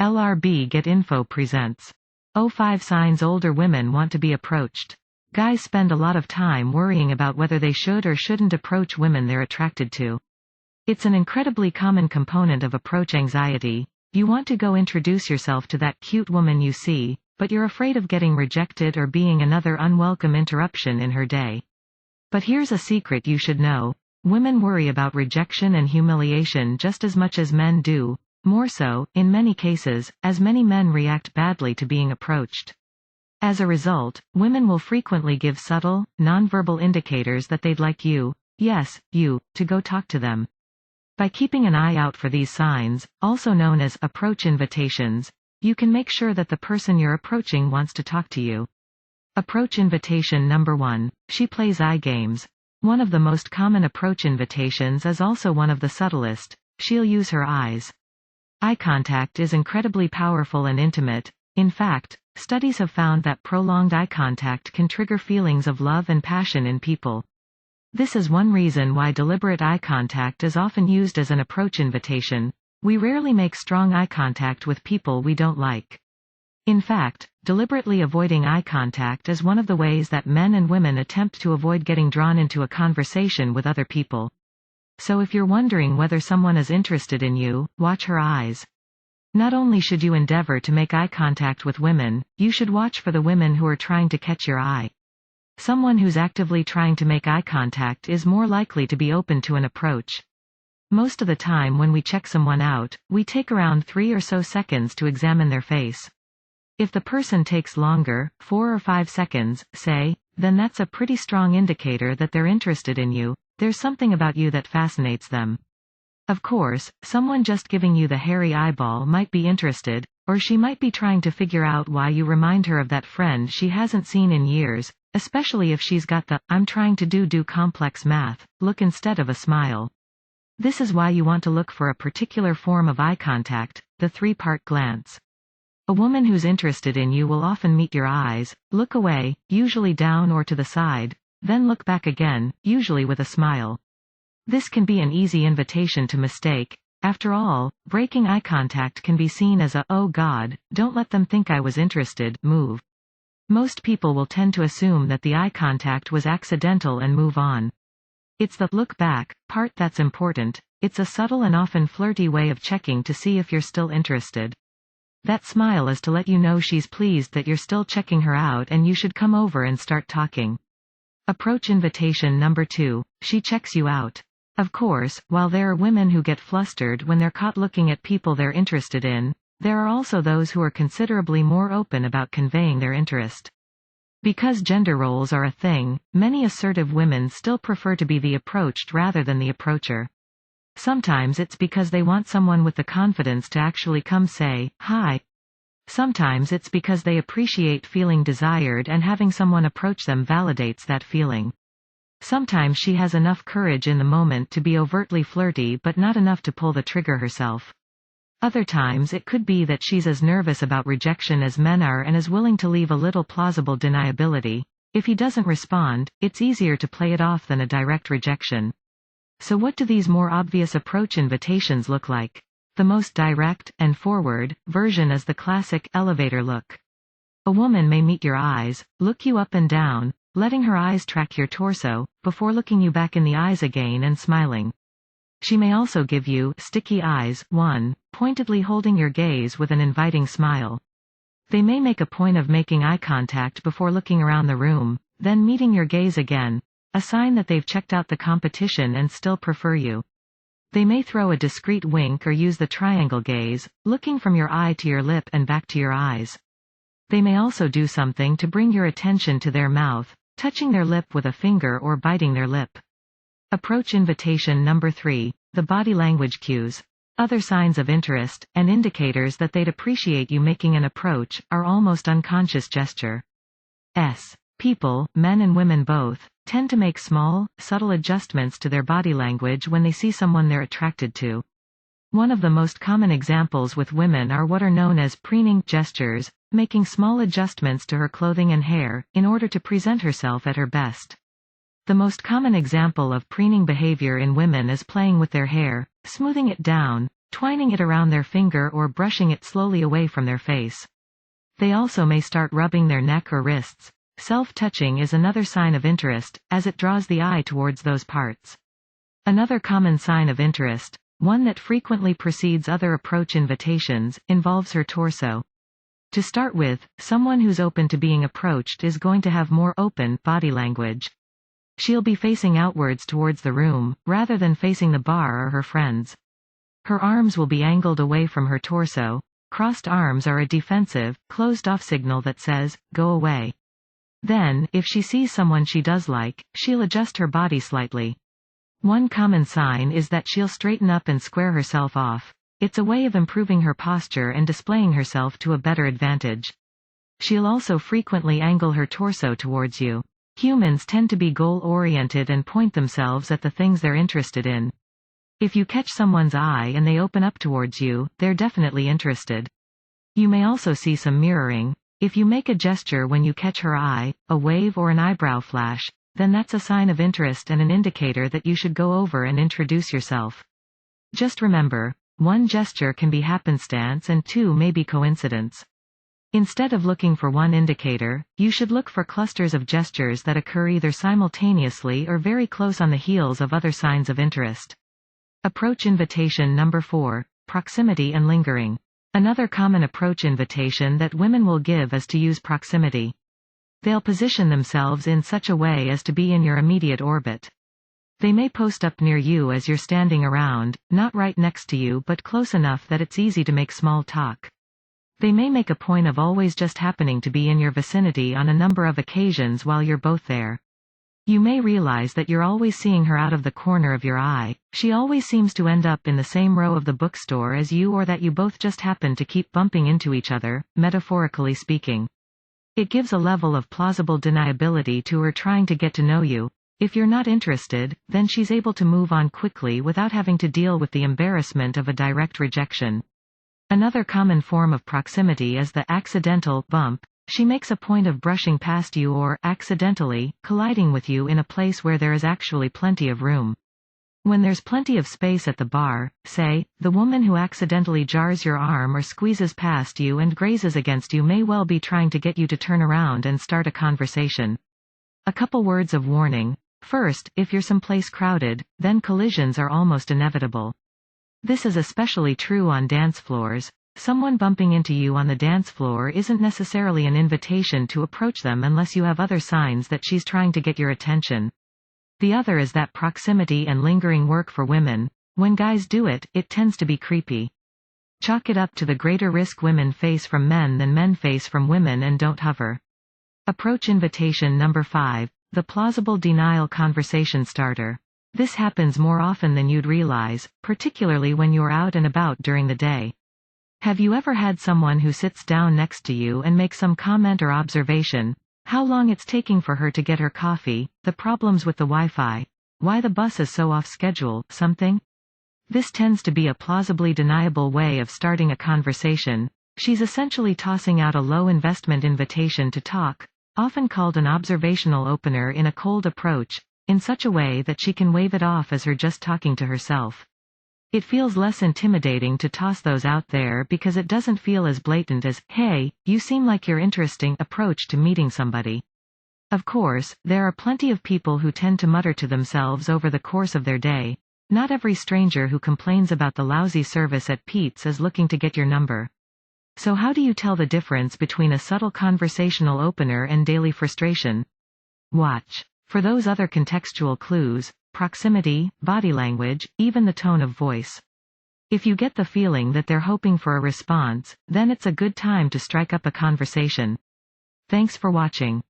LRB Get Info presents 05 Signs Older Women Want to Be Approached. Guys spend a lot of time worrying about whether they should or shouldn't approach women they're attracted to. It's an incredibly common component of approach anxiety. You want to go introduce yourself to that cute woman you see, but you're afraid of getting rejected or being another unwelcome interruption in her day. But here's a secret you should know. Women worry about rejection and humiliation just as much as men do, more so, in many cases, as many men react badly to being approached. As a result, women will frequently give subtle, nonverbal indicators that they'd like you, yes, you, to go talk to them. By keeping an eye out for these signs, also known as approach invitations, you can make sure that the person you're approaching wants to talk to you. Approach invitation number 1. She plays eye games. One of the most common approach invitations is also one of the subtlest. She'll use her eyes. Eye contact is incredibly powerful and intimate. In fact, studies have found that prolonged eye contact can trigger feelings of love and passion in people. This is one reason why deliberate eye contact is often used as an approach invitation. We rarely make strong eye contact with people we don't like. In fact, deliberately avoiding eye contact is one of the ways that men and women attempt to avoid getting drawn into a conversation with other people. So if you're wondering whether someone is interested in you, watch her eyes. Not only should you endeavor to make eye contact with women, you should watch for the women who are trying to catch your eye. Someone who's actively trying to make eye contact is more likely to be open to an approach. Most of the time when we check someone out, we take around 3 or so seconds to examine their face. If the person takes longer, 4 or 5 seconds, say, then that's a pretty strong indicator that they're interested in you. There's something about you that fascinates them. Of course, someone just giving you the hairy eyeball might be interested, or she might be trying to figure out why you remind her of that friend she hasn't seen in years, especially if she's got the "I'm trying to do complex math" look instead of a smile. This is why you want to look for a particular form of eye contact, the 3-part glance. A woman who's interested in you will often meet your eyes, look away, usually down or to the side, then look back again, usually with a smile. This can be an easy invitation to mistake. After all, breaking eye contact can be seen as a "oh God, don't let them think I was interested" move. Most people will tend to assume that the eye contact was accidental and move on. It's the "look back" part that's important. It's a subtle and often flirty way of checking to see if you're still interested. That smile is to let you know she's pleased that you're still checking her out and you should come over and start talking. Approach invitation number 2. She checks you out. Of course, while there are women who get flustered when they're caught looking at people they're interested in, there are also those who are considerably more open about conveying their interest. Because gender roles are a thing, many assertive women still prefer to be the approached rather than the approacher. Sometimes it's because they want someone with the confidence to actually come say, "Hi." Sometimes it's because they appreciate feeling desired and having someone approach them validates that feeling. Sometimes she has enough courage in the moment to be overtly flirty but not enough to pull the trigger herself. Other times it could be that she's as nervous about rejection as men are and is willing to leave a little plausible deniability. If he doesn't respond, it's easier to play it off than a direct rejection. So what do these more obvious approach invitations look like? The most direct, and forward, version is the classic elevator look. A woman may meet your eyes, look you up and down, letting her eyes track your torso, before looking you back in the eyes again and smiling. She may also give you sticky eyes, pointedly holding your gaze with an inviting smile. They may make a point of making eye contact before looking around the room, then meeting your gaze again, a sign that they've checked out the competition and still prefer you. They may throw a discreet wink or use the triangle gaze, looking from your eye to your lip and back to your eyes. They may also do something to bring your attention to their mouth, touching their lip with a finger or biting their lip. Approach invitation number 3. The body language cues. Other signs of interest, and indicators that they'd appreciate you making an approach, are almost unconscious gesture. People, men and women both, tend to make small, subtle adjustments to their body language when they see someone they're attracted to. One of the most common examples with women are what are known as preening gestures, making small adjustments to her clothing and hair, in order to present herself at her best. The most common example of preening behavior in women is playing with their hair, smoothing it down, twining it around their finger or brushing it slowly away from their face. They also may start rubbing their neck or wrists. Self-touching is another sign of interest, as it draws the eye towards those parts. Another common sign of interest, one that frequently precedes other approach invitations, involves her torso. To start with, someone who's open to being approached is going to have more open body language. She'll be facing outwards towards the room, rather than facing the bar or her friends. Her arms will be angled away from her torso. Crossed arms are a defensive, closed-off signal that says, "Go away." Then, if she sees someone she does like, she'll adjust her body slightly. One common sign is that she'll straighten up and square herself off. It's a way of improving her posture and displaying herself to a better advantage. She'll also frequently angle her torso towards you. Humans tend to be goal-oriented and point themselves at the things they're interested in. If you catch someone's eye and they open up towards you, they're definitely interested. You may also see some mirroring. If you make a gesture when you catch her eye, a wave or an eyebrow flash, then that's a sign of interest and an indicator that you should go over and introduce yourself. Just remember, one gesture can be happenstance and two may be coincidence. Instead of looking for one indicator, you should look for clusters of gestures that occur either simultaneously or very close on the heels of other signs of interest. Approach invitation number 4, proximity and lingering. Another common approach invitation that women will give is to use proximity. They'll position themselves in such a way as to be in your immediate orbit. They may post up near you as you're standing around, not right next to you but close enough that it's easy to make small talk. They may make a point of always just happening to be in your vicinity on a number of occasions while you're both there. You may realize that you're always seeing her out of the corner of your eye. She always seems to end up in the same row of the bookstore as you, or that you both just happen to keep bumping into each other, metaphorically speaking. It gives a level of plausible deniability to her trying to get to know you. If you're not interested, then she's able to move on quickly without having to deal with the embarrassment of a direct rejection. Another common form of proximity is the accidental bump. She makes a point of brushing past you or, accidentally, colliding with you in a place where there is actually plenty of room. When there's plenty of space at the bar, say, the woman who accidentally jars your arm or squeezes past you and grazes against you may well be trying to get you to turn around and start a conversation. A couple words of warning. First, if you're someplace crowded, then collisions are almost inevitable. This is especially true on dance floors. Someone bumping into you on the dance floor isn't necessarily an invitation to approach them unless you have other signs that she's trying to get your attention. The other is that proximity and lingering work for women. When guys do it, it tends to be creepy. Chalk it up to the greater risk women face from men than men face from women, and don't hover. Approach invitation number 5, the plausible denial conversation starter. This happens more often than you'd realize, particularly when you're out and about during the day. Have you ever had someone who sits down next to you and makes some comment or observation? How long it's taking for her to get her coffee, the problems with the Wi-Fi, why the bus is so off schedule, something? This tends to be a plausibly deniable way of starting a conversation. She's essentially tossing out a low-investment invitation to talk, often called an observational opener in a cold approach, in such a way that she can wave it off as her just talking to herself. It feels less intimidating to toss those out there because it doesn't feel as blatant as, "Hey, you seem like you're interesting" approach to meeting somebody. Of course, there are plenty of people who tend to mutter to themselves over the course of their day. Not every stranger who complains about the lousy service at Pete's is looking to get your number. So how do you tell the difference between a subtle conversational opener and daily frustration? Watch for those other contextual clues. Proximity, body language, even the tone of voice. If you get the feeling that they're hoping for a response, then it's a good time to strike up a conversation. Thanks for watching.